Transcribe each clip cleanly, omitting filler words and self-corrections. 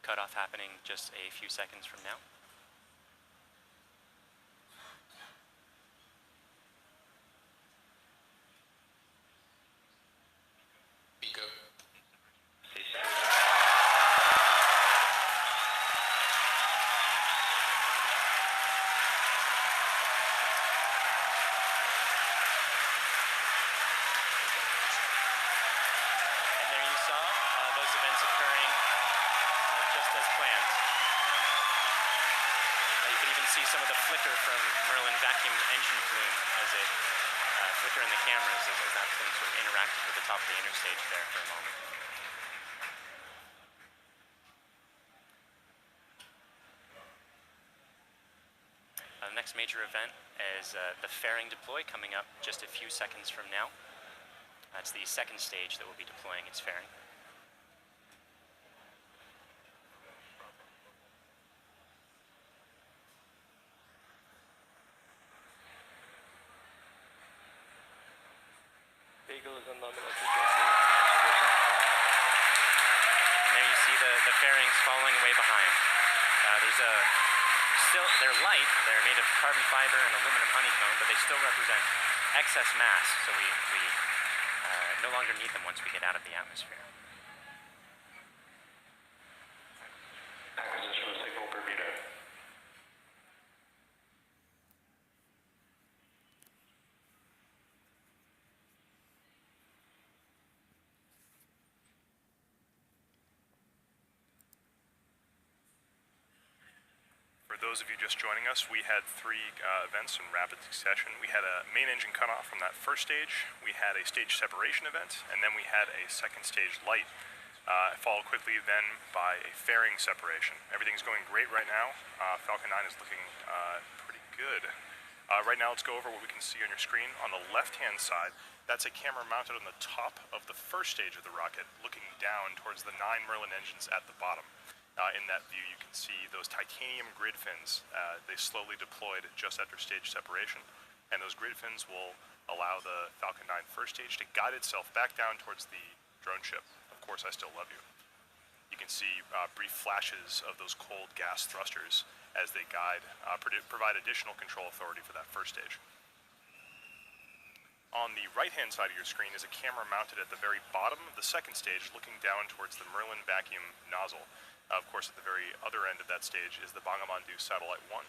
cutoff happening just a few seconds from now. Some of the flicker from Merlin vacuum engine plume as it flicker in the cameras as that plume sort of interacted with the top of the interstage there for a moment. The next major event is the fairing deploy coming up just a few seconds from now. That's the second stage that will be deploying its fairing. And there you see the fairings following way behind. They're light, they're made of carbon fiber and aluminum honeycomb, but they still represent excess mass, so we no longer need them once we get out of the atmosphere. Acquisition of signal Bermuda. For those of you just joining us, we had three events in rapid succession. We had a main engine cutoff from that first stage, we had a stage separation event, and then we had a second stage light, followed quickly then by a fairing separation. Everything's going great right now. Falcon 9 is looking pretty good. Right now, let's go over what we can see on your screen. On the left-hand side, that's a camera mounted on the top of the first stage of the rocket, looking down towards the 9 Merlin engines at the bottom. In that view, you can see those titanium grid fins. They slowly deployed just after stage separation, and those grid fins will allow the Falcon 9 first stage to guide itself back down towards the drone ship. Of course, I still love you. You can see brief flashes of those cold gas thrusters as they guide, provide additional control authority for that first stage. On the right-hand side of your screen is a camera mounted at the very bottom of the second stage, looking down towards the Merlin vacuum nozzle. Of course, at the very other end of that stage is the Bangabandhu Satellite 1.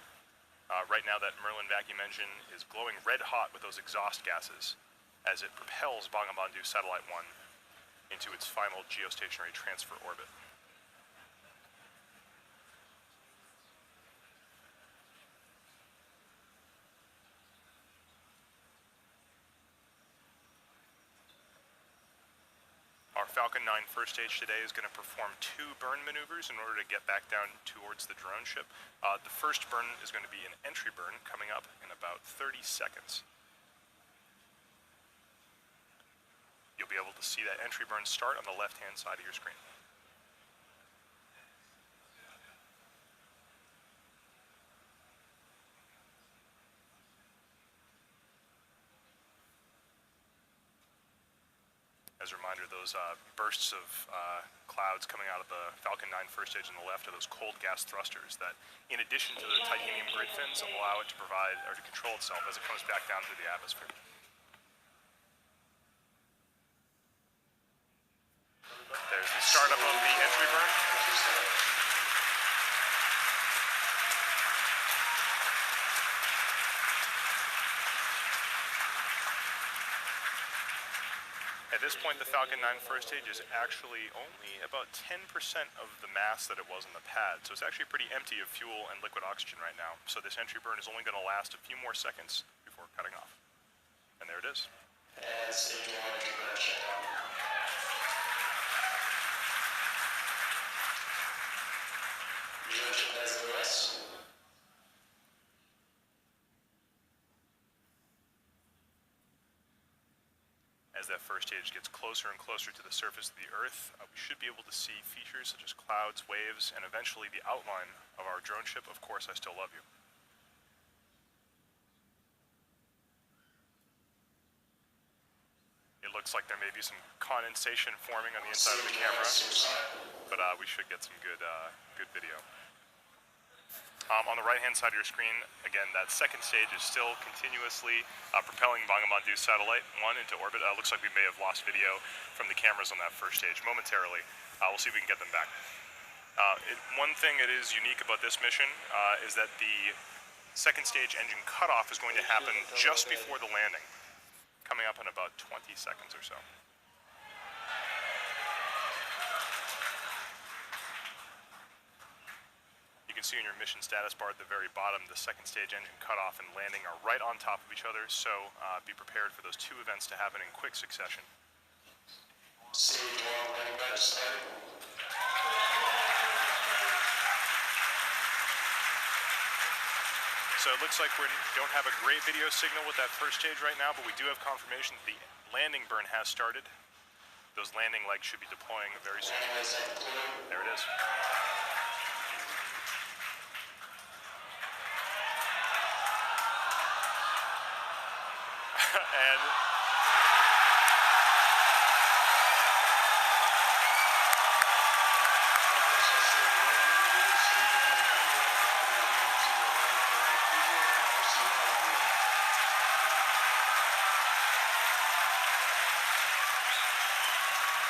Right now, that Merlin vacuum engine is glowing red hot with those exhaust gases as it propels Bangabandhu Satellite 1 into its final geostationary transfer orbit. Our Falcon 9 first stage today is going to perform 2 burn maneuvers in order to get back down towards the drone ship. The first burn is going to be an entry burn coming up in about 30 seconds. You'll be able to see that entry burn start on the left-hand side of your screen. As a reminder, those bursts of clouds coming out of the Falcon 9 first stage on the left are those cold gas thrusters that, in addition to the titanium grid fins, allow it to provide or to control itself as it comes back down through the atmosphere. There's the startup of the entry burn. At this point, the Falcon 9 first stage is actually only about 10% of the mass that it was on the pad, so it's actually pretty empty of fuel and liquid oxygen right now. So this entry burn is only going to last a few more seconds before cutting off. And there it is. And stage 1 entry burn shutdown. Resumption as OS. As that first stage gets closer and closer to the surface of the Earth, we should be able to see features such as clouds, waves, and eventually the outline of our drone ship, Of Course I Still Love You. It looks looks like there may be some condensation forming on the inside of the camera, but we should get some good video. On the right-hand side of your screen, again, that second stage is still continuously propelling Bangabandhu satellite 1 into orbit. Looks like we may have lost video from the cameras on that first stage momentarily. We'll see if we can get them back. One thing that is unique about this mission is that the second stage engine cutoff is going to happen just before the landing, coming up in about 20 seconds or so. You can see in your mission status bar at the very bottom, the second stage engine cutoff and landing are right on top of each other, so be prepared for those two events to happen in quick succession. Stage 1, landing by the side. So it looks like we don't have a great video signal with that first stage right now, but we do have confirmation that the landing burn has started. Those landing legs should be deploying very soon. There it is. And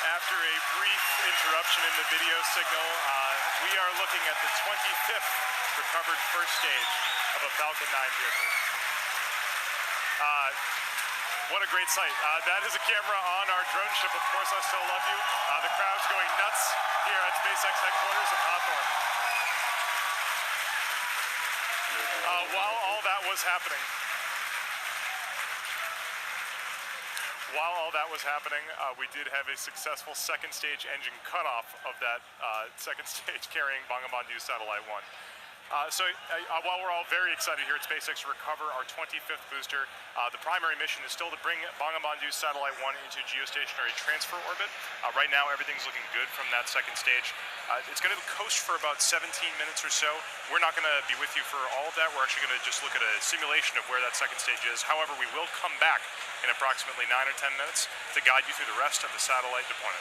after a brief interruption in the video signal, we are looking at the 25th recovered first stage of a Falcon 9 vehicle. What a great sight. That is a camera on our drone ship, Of Course I Still Love You. The crowd's going nuts here at SpaceX headquarters in Hawthorne. While all that was happening, we did have a successful second stage engine cutoff of that second stage carrying Bangabandhu Satellite 1. While we're all very excited here at SpaceX to recover our 25th booster, the primary mission is still to bring Bangabandhu Satellite 1 into geostationary transfer orbit. Right now, everything's looking good from that second stage. It's going to coast for about 17 minutes or so. We're not going to be with you for all of that. We're actually going to just look at a simulation of where that second stage is. However, we will come back in approximately 9 or 10 minutes to guide you through the rest of the satellite deployment.